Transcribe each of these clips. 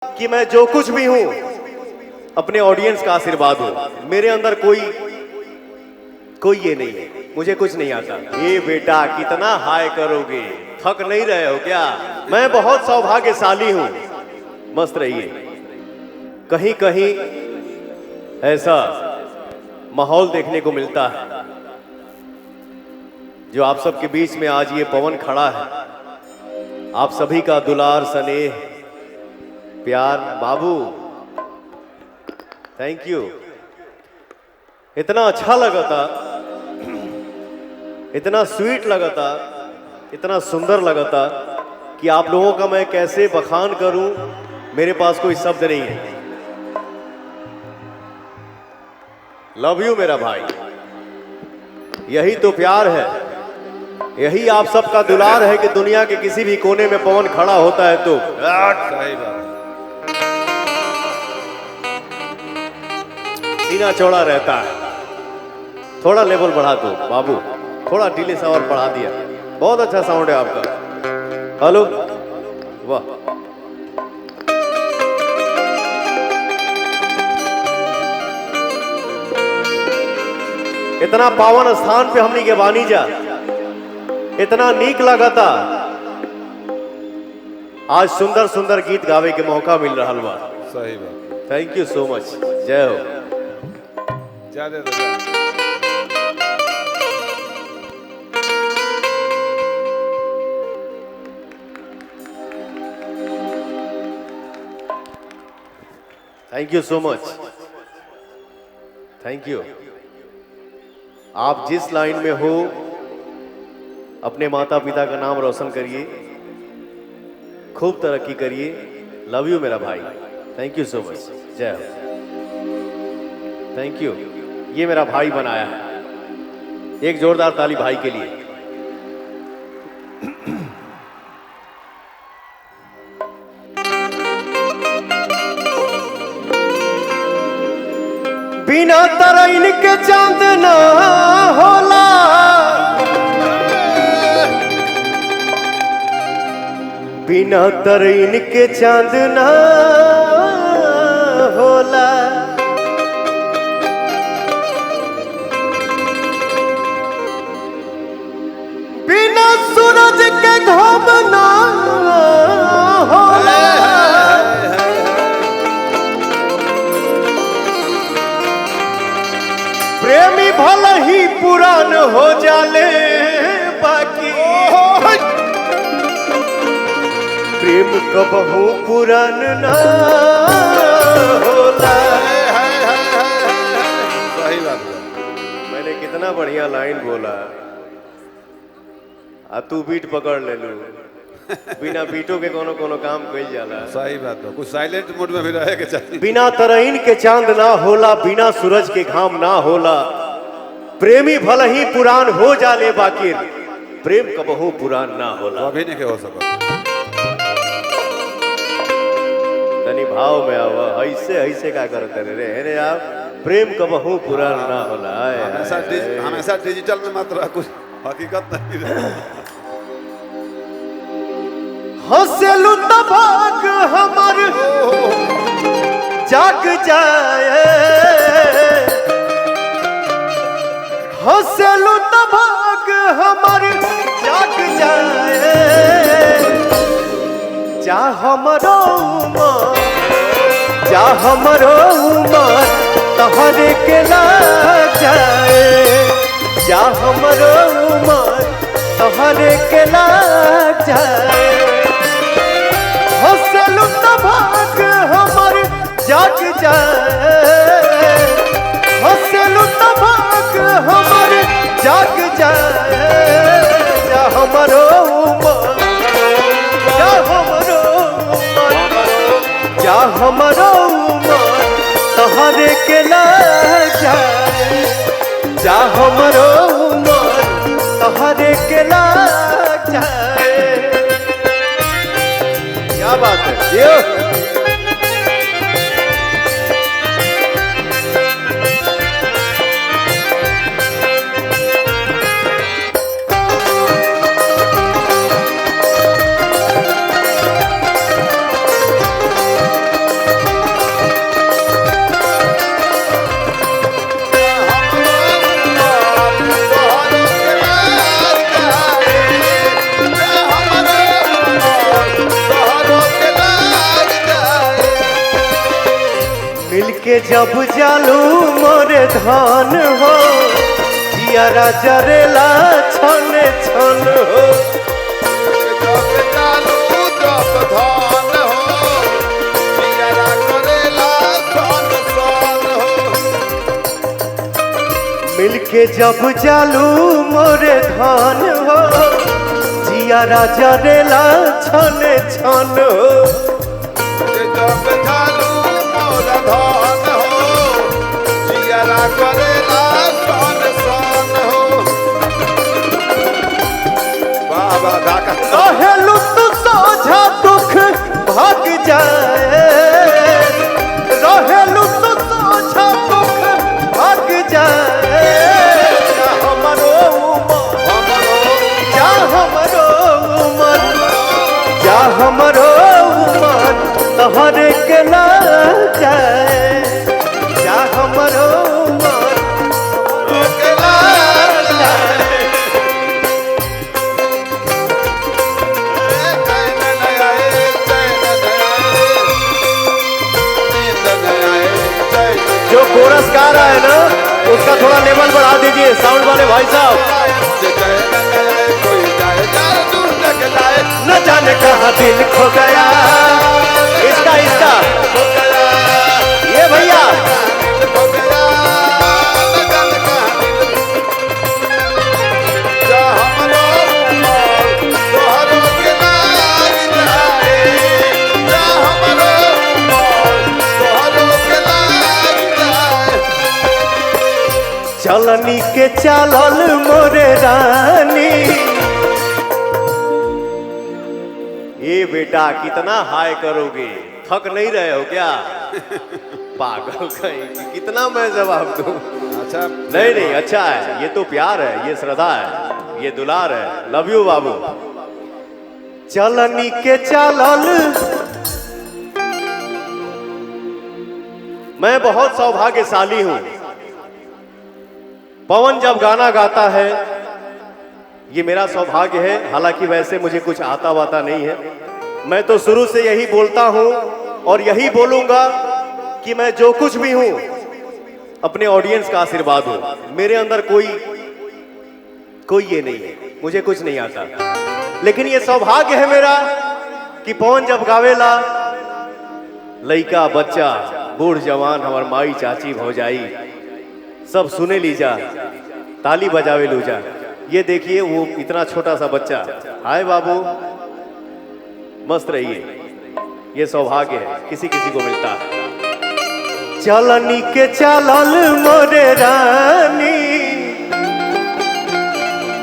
कि मैं जो कुछ भी हूं अपने ऑडियंस का आशीर्वाद हूं। मेरे अंदर कोई ये नहीं है, मुझे कुछ नहीं आता। ये बेटा कितना हाय करोगे, थक नहीं रहे हो क्या? मैं बहुत सौभाग्यशाली हूं। मस्त रहिए। कहीं कहीं ऐसा माहौल देखने को मिलता है जो आप सबके बीच में आज ये पवन खड़ा है। आप सभी का दुलार, स्नेह, प्यार। बाबू थैंक यू। इतना अच्छा लगा था, इतना स्वीट लगा था, इतना सुंदर लगा था कि आप लोगों का मैं कैसे बखान करूं, मेरे पास कोई शब्द नहीं है। लव यू मेरा भाई। यही तो प्यार है, यही आप सबका दुलार है कि दुनिया के किसी भी कोने में पवन खड़ा होता है तो सही बात। सीना चौड़ा रहता है। थोड़ा लेवल बढ़ा दो बाबू, थोड़ा डिले सा और बढ़ा दिया। बहुत अच्छा साउंड है आपका। हेलो, वाह। इतना पावन स्थान पे हमनी के बानी जा, इतना नीक लगा था। आज सुंदर सुंदर गीत गावे के मौका मिल रहा बा। सही बात। Thank you so much. जय हो। ज्यादा thank you so much. Thank you. आप जिस लाइन में हो अपने माता पिता का नाम रोशन करिए, खूब तरक्की करिए। लव यू मेरा भाई। Thank you so much. जय हो। Thank you. ये मेरा भाई बनाया है। एक जोरदार ताली भाई के लिए। बिना तरैन के चांद ना होला, बिना तरैन के चांद ना होला। बिना सूरज के घाम ना होला। प्रेमी भले ही पुरान हो जाले बाकी प्रेम कबहू पुरान ना होला। सही बात। मैंने कितना बढ़िया लाइन बोला। आ तू बीट पकड़ ले लू। बिना बीटों के कोनो कोनो काम कइल जाला। सही बात है। कुछ साइलेंट मोड में भी रहे के चाहिए। बिना तरैन के चांद ना होला, बिना सूरज के घाम ना होला। प्रेमी भले ही पुरान हो जाले बाकी प्रेम कबहू पुरान ना होला। अभी नहीं हो सका। तनी भाव में आवा। ऐसे ऐसे का करते रे आप। प्रेम कबहू पुरान ना होला। हमेशा डिजिटल में मात्र कुछ हकीकत नहीं रहे। हंसलू तबाक हमर जाग जाए, हंसलू तबाक हमर जाग जाए। जा हमरो उमर, जा हमरो उमर तहरे के लाग जाए। जा हमरो उमर तहरे के लाग जाए। हंसलू तबाक हमर जाग जाए, हंसलू तबाक हमर जाग जाए। जा हमरो उमर, जा हमरो उमर, जा हमरो उमर तहरे के लाग जाए। जा हमरो उमर तहरे के लाग जाए। क्या बात है ये? मिलके जब जालू मोरे धान हो जियारा जरेला छन छन हो। जब चालू जब धान हो जियारा करेला सन सन हो। मिलके जब जालू मोरे धान हो जियारा जरेला छन छन हो। जब चालू मोरा धान हो जियारा करेला सन सन हो। बाबा ढाका रहेलू तू सोझा दुख भाग जाए। रहेलू तू सोझा दुख भाग जाए। जा हमरो उमर जा हमरो उमर जा हमरो उमर तोहरे के ना जाए। जा हमरो उमर के लाल जाए। चैन न आए चैन न आए नींद न आए चैन जो कोरस गा रहा है ना उसका थोड़ा लेवल बढ़ा दीजिए साउंड वाले भाई साहब। कोई जाए यार दूर तक लाए न जाने कहाँ दिल खो गया। इसका इसका हो गया ये भैया हो गया न जाने कहाँ दिल जा हमरो उमर तोहरो के लाग जाए। जा हमरो उमर तोहरो के लाग जाए। चलनी के चालल मोरे रानी। ये बेटा कितना हाय करोगे थक नहीं रहे हो क्या? पागल कहीं की, कितना मैं जवाब दूं? अच्छा नहीं नहीं अच्छा है। ये तो प्यार है ये श्रद्धा है ये दुलार है। लव यू बाबू। चलनी के चालल मैं बहुत सौभाग्यशाली हूं। पवन जब गाना गाता है ये मेरा सौभाग्य है। हालांकि वैसे मुझे कुछ आता वाता नहीं है। मैं तो शुरू से यही बोलता हूं और यही बोलूंगा कि मैं जो कुछ भी हूं अपने ऑडियंस का आशीर्वाद हूं। मेरे अंदर कोई ये नहीं है। मुझे कुछ नहीं आता। लेकिन ये सौभाग्य है मेरा कि पवन जब गावेला लइका बच्चा बूढ़ जवान हमार माई चाची भौजाई सब सुने लीजा ताली बजावे लूजा। ये देखिए वो इतना छोटा सा बच्चा हाय बाबू मस्त रहिए। ये सौभाग्य है किसी किसी को मिलता है। चलनी के चालल मोरे रानी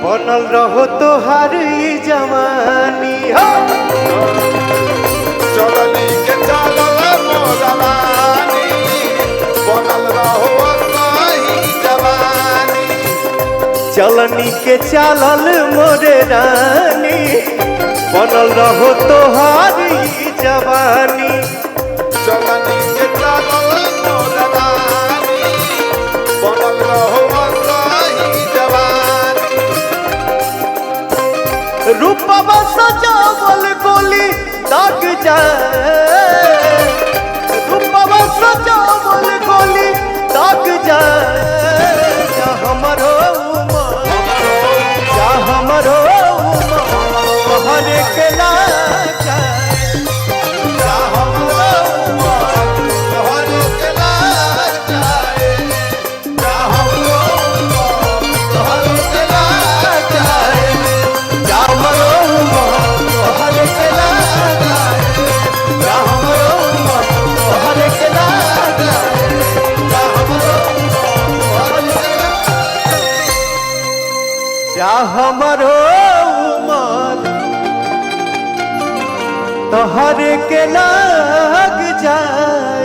बनल रहो तोहार ई जवानी हो। चलनी के चालल मोरा रानी बनल रहो सही जवानी। चलनी के चालल मोरे रानी बनल रहो तोहार ई जवानी। चलनी के चालल मोरा रानी बनल रहो सही जवानी। रूपवा सजावल गोली दाग जाए। रूपवा सजावल गोली दाग जाए। जा हमरो उमर जा हमरो उमर तोहरे के लाग जाए। जा हमरो उमर तोहरे के लाग जाए। जा हमरो उमर तोहरे के लाग जाए। जा हमरो उमर तोहरे के लाग जाए। जा हमरो उमर तोहरे के लाग जाए। जा हमरो उमर तोहरे के जा हमरो उमर तोहरे के लाग जाए।